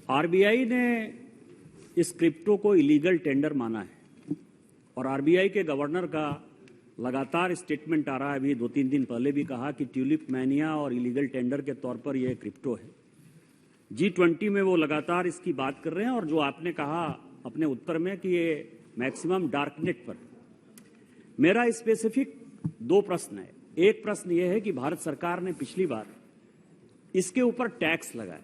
RBI ने इस crypto को इलीगल टेंडर माना है और आरबीआई के गवर्नर का लगातार स्टेटमेंट आ रहा है। अभी 2-3 दिन पहले भी कहा कि ट्यूलिप मैनिया और इलीगल टेंडर के तौर पर यह क्रिप्टो है। G20 में वो लगातार इसकी बात कर रहे हैं और जो आपने कहा अपने उत्तर में कि ये मैक्सिमम डार्कनेट पर। मेरा स्पेसिफिक 2 प्रश्न है। एक प्रश्न ये है कि भारत सरकार ने पिछली बार इसके ऊपर टैक्स लगाया,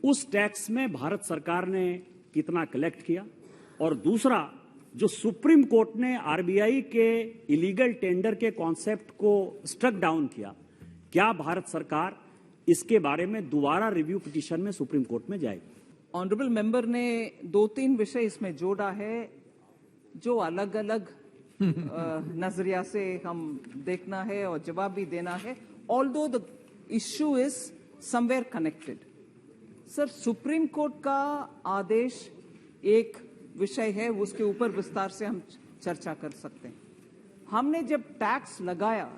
उस टैक्स में भारत सरकार ने कितना कलेक्ट किया, और दूसरा जो सुप्रीम कोर्ट ने आरबीआई के इलीगल टेंडर के कॉन्सेप्ट को स्ट्रक डाउन किया, क्या भारत सरकार इसके बारे में दोबारा रिव्यू पिटीशन में सुप्रीम कोर्ट में जाएगी? ऑनरेबल मेंबर ने 2-3 विषय इसमें जोड़ा है जो अलग अलग नजरिया से हम देखना है और जवाब भी देना है। Although the issue is somewhere connected. Sir, supreme court का आदेश एक विषय है, उसके ऊपर विस्तार से हम चर्चा कर सकते हैं। हमने जब टैक्स लगाया,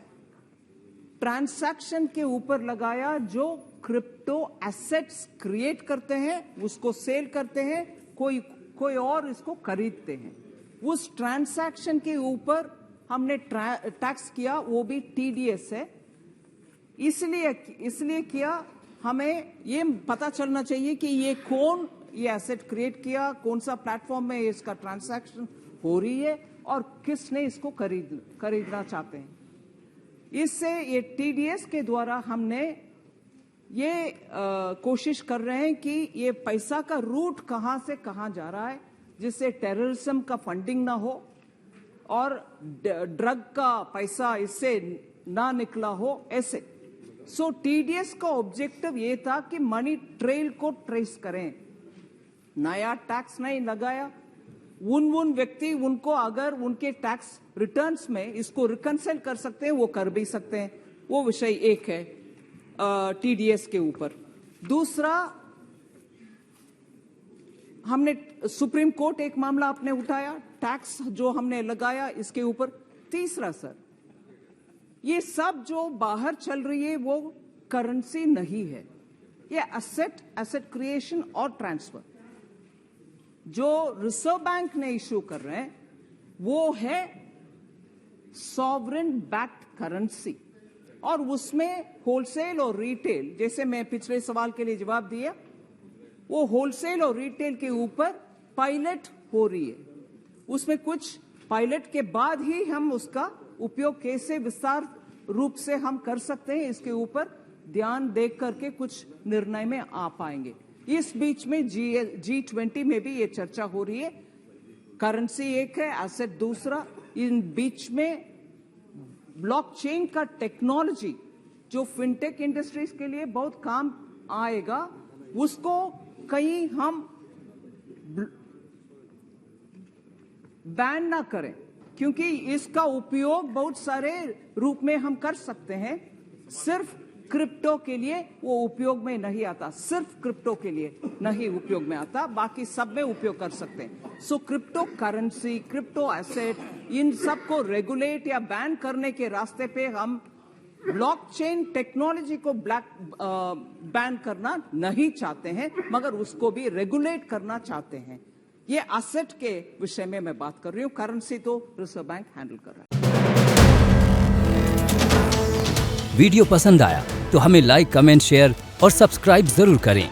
ट्रांसैक्शन के ऊपर लगाया, जो क्रिप्टो एसेट्स क्रिएट करते हैं उसको सेल करते हैं, कोई और इसको खरीदते हैं, उस ट्रांसैक्शन के ऊपर हमने टैक्स किया, वो भी टीडीएस है। इसलिए किया, हमें ये पता चलना चाहिए कि ये कौन ये एसेट क्रिएट किया, कौन सा प्लेटफॉर्म में इसका ट्रांसैक्शन हो रही है और किसने इसको खरीदना चाहते हैं। इससे ये टीडीएस के द्वारा हमने ये कोशिश कर रहे हैं कि ये पैसा का रूट कहां से कहां जा रहा है, जिससे टेररिज्म का फंडिंग ना हो और ड्रग का पैसा इससे ना निकला हो, ऐसे। सो टीडीएस का ऑब्जेक्टिव ये था कि मनी ट्रेल को ट्रेस करें। नया टैक्स नहीं लगाया, उन व्यक्ति उनको अगर उनके टैक्स रिटर्न्स में इसको रिकंसाइल कर सकते हैं, वो कर भी सकते हैं। वो विषय एक है टीडीएस के ऊपर। दूसरा, हमने सुप्रीम कोर्ट एक मामला आपने उठाया, टैक्स जो हमने लगाया इसके ऊपर। तीसरा, सर, ये सब जो बाहर चल रही है वो करेंसी नहीं है, ये एसेट क्रिएशन और ट्रांसफर जो रिजर्व बैंक ने इश्यू कर रहे हैं वो है सॉवरेन बैक्ड करेंसी, और उसमें होलसेल और रिटेल, जैसे मैं पिछले सवाल के लिए जवाब दिया, वो होलसेल और रिटेल के ऊपर पायलट हो रही है। उसमें कुछ पायलट के बाद ही हम उसका उपयोग कैसे विस्तार रूप से हम कर सकते हैं, इसके ऊपर ध्यान देख करके कुछ निर्णय में आ पाएंगे। इस बीच में G20 में भी ये चर्चा हो रही है। करेंसी एक है, एसेट दूसरा। इन बीच में ब्लॉकचेन का टेक्नोलॉजी जो फिनटेक इंडस्ट्रीज के लिए बहुत काम आएगा, उसको कहीं हम बैन ना करें, क्योंकि इसका उपयोग बहुत सारे रूप में हम कर सकते हैं। सिर्फ क्रिप्टो के लिए वो उपयोग में नहीं आता, सिर्फ क्रिप्टो के लिए नहीं उपयोग में आता, बाकी सब में उपयोग कर सकते हैं। So crypto currency, crypto asset, इन सब को रेगुलेट या बैन करने के रास्ते पे हम ब्लॉकचेन टेक्नोलॉजी को बैन करना नहीं चाहते हैं, मगर उसको भी रेगुलेट करना चाहते हैं। ये एसेट के विषय में मैं बात कर रही हूँ, करेंसी तो रिजर्व बैंक हैंडल कर रहा है। वीडियो पसंद आया तो हमें लाइक, कमेंट, शेयर और सब्सक्राइब जरूर करें।